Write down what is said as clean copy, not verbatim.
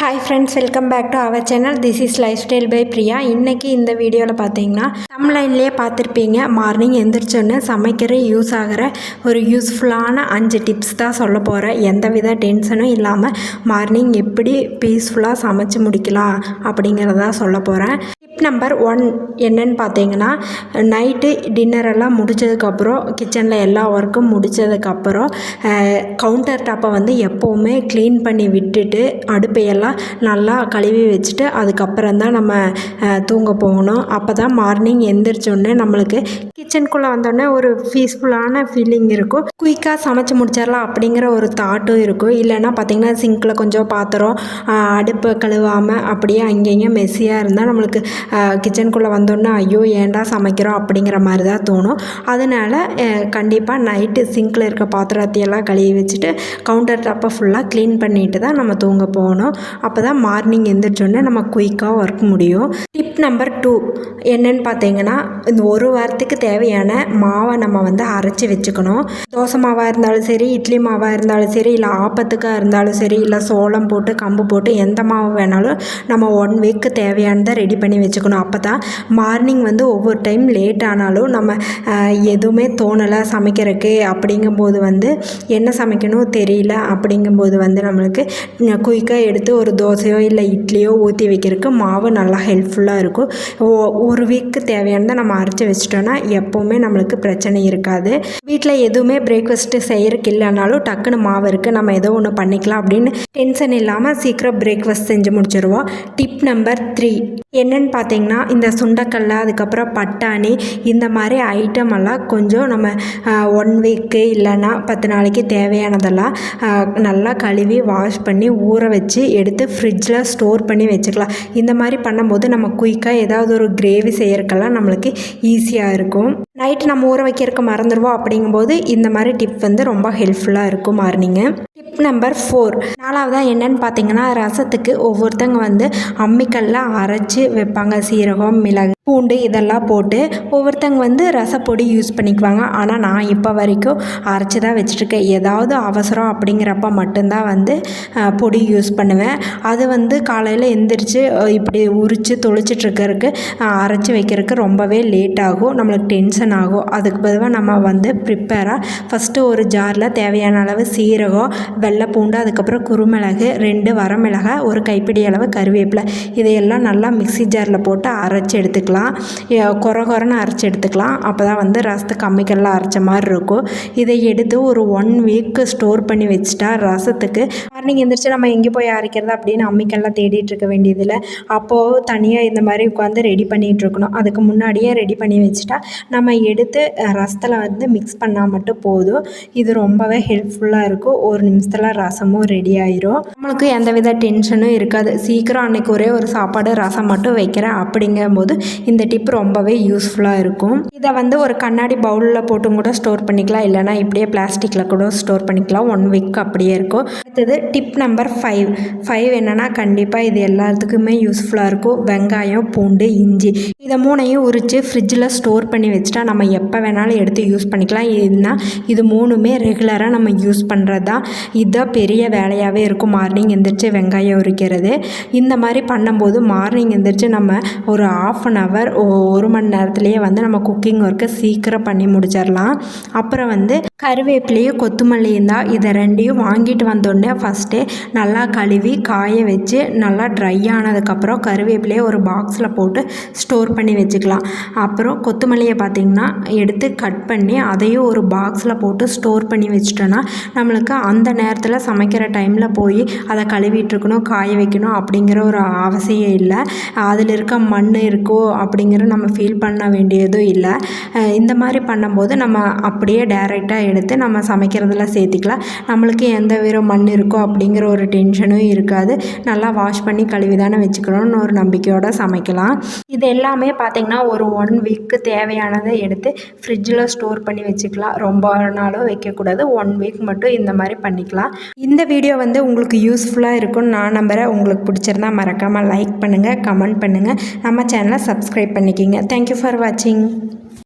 Hi friends, welcome back to our channel. This is lifestyle by Priya. இன்றைக்கி இந்த வீடியோவில் பார்த்தீங்கன்னா தமிழ்லைன்லேயே பார்த்துருப்பீங்க, மார்னிங் எந்திரிச்சோன்னு சமைக்கிற யூஸ் ஆகிற ஒரு யூஸ்ஃபுல்லான 5 டிப்ஸ் தான் சொல்ல போகிறேன். எந்தவித டென்ஷனும் இல்லாமல் மார்னிங் எப்படி பீஸ்ஃபுல்லாக சமைச்சு முடிக்கலாம் அப்படிங்கிறதா சொல்ல போகிறேன். டிப் நம்பர் 1 என்னன்னு பார்த்தீங்கன்னா, நைட்டு டின்னரெல்லாம் முடித்ததுக்கப்புறம் கிச்சனில் எல்லா ஒர்க்கும் முடித்ததுக்கப்புறம் கவுண்டர் டாப்பை வந்து எப்போவுமே க்ளீன் பண்ணி விட்டுட்டு அடுப்பையெல்லாம் நல்லா கழுவி வச்சுட்டு அதுக்கப்புறம் தான் நம்ம தூங்க போகணும். அப்போ தான் மார்னிங் எந்திரிச்சோடனே நம்மளுக்கு கிச்சனுக்குள்ளே வந்தோடனே ஒரு பீஸ்ஃபுல்லான ஃபீலிங் இருக்கும். குயிக்காக சமைச்சு முடிச்சிடலாம் அப்படிங்கிற ஒரு தாட்டும் இருக்கும். இல்லைன்னா பார்த்திங்கன்னா சிங்கில் கொஞ்சம் பாத்திரம் அடுப்பை கழுவாமல் அப்படியே அங்கேயும் மெஸ்ஸியாக இருந்தால் நம்மளுக்கு கிச்சனுக்குள்ளே வந்தோடனே ஐயோ ஏன்டா சமைக்கிறோம் அப்படிங்கிற மாதிரி தான் தோணும். அதனால் கண்டிப்பாக நைட்டு சிங்கில் இருக்க பாத்திரத்தையெல்லாம் கழுவி வச்சுட்டு கவுண்டர் டாப்பை ஃபுல்லாக க்ளீன் பண்ணிட்டு தான் நம்ம தூங்க போகணும். அப்போ தான் மார்னிங் எந்திரிச்சோடனே நம்ம குயிக்காக ஒர்க் முடியும். டிப் நம்பர் 2 என்னன்னு பார்த்தீங்கன்னா, இந்த ஒரு வாரத்துக்கு தேவையான மாவை நம்ம வந்து அரைச்சி வச்சுக்கணும். தோசை மாவாக இருந்தாலும் சரி, இட்லி மாவாக இருந்தாலும் சரி, இல்லை ஆப்பத்துக்காக இருந்தாலும் சரி, இல்லை சோளம் போட்டு கம்பு போட்டு எந்த மாவு வேணாலும் நம்ம 1 வீக்கு தேவையானதை ரெடி பண்ணி வச்சுக்கணும். அப்போ தான் மார்னிங் வந்து ஒவ்வொரு டைம் லேட் ஆனாலும் நம்ம எதுவுமே தோணலை சமைக்கிறதுக்கு அப்படிங்கும்போது வந்து என்ன சமைக்கணும் தெரியல அப்படிங்கும்போது வந்து நம்மளுக்கு குயிக்காக எடுத்து ஒரு தோசையோ இல்லை இட்லியோ ஊற்றி வைக்கிறதுக்கு மாவு நல்லா ஹெல்ப்ஃபுல்லாக இருக்கும். ஒரு வீக்கு தேவையானதை நம்ம அரைச்சி வச்சிட்டோன்னா எப்போவுமே நம்மளுக்கு பிரச்சனை இருக்காது. வீட்டில் எதுவுமே பிரேக்ஃபாஸ்ட்டு செய்கிறதுக்கு இல்லைனாலும் டக்குன்னு மாவு இருக்குது, நம்ம ஏதோ ஒன்று பண்ணிக்கலாம் அப்படின்னு டென்ஷன் இல்லாமல் சீக்கிரம் பிரேக்ஃபாஸ்ட் செஞ்சு முடிச்சிடுவோம். டிப் நம்பர் 3 என்னன்னு பார்த்தீங்கன்னா, இந்த சுண்டக்கல்லை அதுக்கப்புறம் பட்டாணி இந்த மாதிரி ஐட்டம் எல்லாம் கொஞ்சம் நம்ம 1 வீக்கு இல்லைன்னா 10 நாளைக்கு தேவையானதெல்லாம் நல்லா கழுவி வாஷ் பண்ணி ஊற வச்சு எடுத்து ஃப்ரிட்ஜில் ஸ்டோர் பண்ணி வச்சுக்கலாம். இந்த மாதிரி பண்ணும்போது நம்ம குயிக்காக ஏதாவது ஒரு கிரேவி செய்யறதுக்கெல்லாம் நம்மளுக்கு ஈஸியாக இருக்கும். நைட்டு நம்ம ஊற வைக்கிறதுக்கு மறந்துடுவோம். அப்படிங்கும்போது இந்த மாதிரி டிப் வந்து ரொம்ப ஹெல்ப்ஃபுல்லாக இருக்கும் மார்னிங்கு. டிப் நம்பர் 4 4வதாக என்னன்னு பார்த்தீங்கன்னா, ரசத்துக்கு ஒவ்வொருத்தங்க வந்து அம்மிக்கல்ல அரைச்சி வைப்பாங்க. சீரகம், மிளகு, பூண்டு இதெல்லாம் போட்டு ஒவ்வொருத்தங்க வந்து ரசப்பொடி யூஸ் பண்ணிக்குவாங்க. ஆனால் நான் இப்போ வரைக்கும் அரைச்சி தான் வச்சுட்ருக்கேன். ஏதாவது அவசரம் அப்படிங்கிறப்ப மட்டும்தான் வந்து பொடி யூஸ் பண்ணுவேன். அது வந்து காலையில் எந்திரிச்சு இப்படி உரித்து தொளிச்சிட்ருக்கறதுக்கு அரைச்சி வைக்கிறதுக்கு ரொம்பவே லேட் ஆகும், நம்மளுக்கு டென்ஷன் ஆகும். அதுக்கு பதிலாக நம்ம வந்து ப்ரிப்பேராக ஃபஸ்ட்டு ஒரு ஜாரில் தேவையான அளவு சீரகம், வெள்ளை பூண்டு, அதுக்கப்புறம் குருமிளகு, 2 வரமிளகாய், ஒரு கைப்பிடி அளவு கருவேப்பிலை இதையெல்லாம் நல்லா மிக்ஸி ஜாரில் போட்டு அரைச்சி எடுத்துக்கலாம். கொரன்னு அரைச்சி எடுத்துக்கலாம். அப்போ தான் வந்து ரசத்துக்கு அம்மிக்கல்ல அரைச்ச மாதிரி இருக்கும். இதை எடுத்து ஒரு 1 வீக்கு ஸ்டோர் பண்ணி வச்சுட்டா ரசத்துக்கு மார்னிங் எந்திரிச்சு நம்ம எங்கே போய் அரைக்கிறது அப்படின்னு அம்மிக்கல்லாம் தேடிட்டு இருக்க வேண்டியதில்லை. அப்போது தனியாக இந்த மாதிரி உட்காந்து ரெடி பண்ணிகிட்டு இருக்கணும். அதுக்கு முன்னாடியே ரெடி பண்ணி வச்சுட்டா நம்ம எடுத்து ரசத்தில் வந்து மிக்ஸ் பண்ணால் மட்டும் போதும். இது ரொம்பவே ஹெல்ப்ஃபுல்லாக இருக்கும். ஒரு நிமிஷத்தில் ரசமும் ரெடி ஆயிரும். நம்மளுக்கு எந்தவித டென்ஷனும் இருக்காது. சீக்கிரம் அன்றைக்கி ஒரே ஒரு சாப்பாடு ரசம் மட்டும் வைக்கிறேன் அப்படிங்கும்போது இந்த டிப் ரொம்பவே யூஸ்ஃபுல்லாக இருக்கும். இதை வந்து ஒரு கண்ணாடி பவுலில் போட்டும் கூட ஸ்டோர் பண்ணிக்கலாம், இல்லைனா இப்படியே பிளாஸ்டிக்கில் கூட ஸ்டோர் பண்ணிக்கலாம். 1 வீக் அப்படியே இருக்கும். அடுத்தது டிப் நம்பர் 5 என்னென்னா, கண்டிப்பாக இது எல்லாத்துக்குமே யூஸ்ஃபுல்லாக இருக்கும். வெங்காயம், பூண்டு, இஞ்சி இதை 3ஐயும் உரித்து ஃப்ரிட்ஜில் ஸ்டோர் பண்ணி வச்சுட்டா நம்ம எப்போ வேணாலும் எடுத்து யூஸ் பண்ணிக்கலாம். இது 3மே ரெகுலராக நம்ம யூஸ் பண்ணுறது தான். இதுதான் பெரிய வேலையாகவே இருக்கும் மார்னிங் எந்திரிச்சு வெங்காயம் உரிக்கிறது. இந்த மாதிரி பண்ணும்போது மார்னிங் எந்திரிச்சு நம்ம ஒரு 1/2 hour 1 மணி நேரத்துலேயே வந்து நம்ம குக்கிங் ஒர்க்கை சீக்கிரம் பண்ணி முடிச்சிடலாம். அப்புறம் வந்து கருவேப்பிலையும் கொத்தமல்லியும் தான். இதை 2ஐயும் வாங்கிட்டு வந்தோடனே ஃபஸ்ட்டே நல்லா கழுவி காய வச்சு நல்லா ட்ரை ஆனதுக்கப்புறம் கருவேப்பிலையை ஒரு பாக்ஸில் போட்டு ஸ்டோர் பண்ணி வச்சுக்கலாம். அப்புறம் கொத்தமல்லியை பார்த்திங்கன்னா எடுத்து கட் பண்ணி அதையும் ஒரு பாக்ஸில் போட்டு ஸ்டோர் பண்ணி வச்சிட்டோன்னா நம்மளுக்கு அந்த நேரத்தில் சமைக்கிற டைமில் போய் அதை கழுவிட்டுருக்கணும், காய வைக்கணும் அப்படிங்கிற ஒரு அவசியம் இல்லை. அதில் இருக்க மண் இருக்கோ அப்படிங்கிற நம்ம ஃபீல் பண்ண வேண்டியதும் இல்லை. இந்த மாதிரி பண்ணும்போது நம்ம அப்படியே டைரெக்டாக எடுத்து நம்ம சமைக்கிறதுல சேர்த்திக்கலாம். நம்மளுக்கு எந்த வித மண் இருக்கோ அப்படிங்கிற ஒரு டென்ஷனும் இருக்காது. நல்லா வாஷ் பண்ணி கழுவி தானே வச்சுக்கணும்னு ஒரு நம்பிக்கையோடு சமைக்கலாம். இது எல்லாமே பார்த்திங்கன்னா ஒரு 1 வீக்கு தேவையானதை எடுத்து ஃப்ரிட்ஜில் ஸ்டோர் பண்ணி வச்சுக்கலாம். ரொம்ப நாளும் வைக்கக்கூடாது, 1 வீக் மட்டும் இந்த மாதிரி பண்ணிக்கலாம். இந்த வீடியோ வந்து உங்களுக்கு யூஸ்ஃபுல்லாக இருக்கும்னு நான் நம்புகிறேன். உங்களுக்கு பிடிச்சிருந்தா மறக்காமல் லைக் பண்ணுங்கள், கமெண்ட் பண்ணுங்கள், நம்ம சேனலை சப்ஸ்கிரைப் பண்ணிக்கிங்க. தேங்க்யூ ஃபார் வாட்சிங்.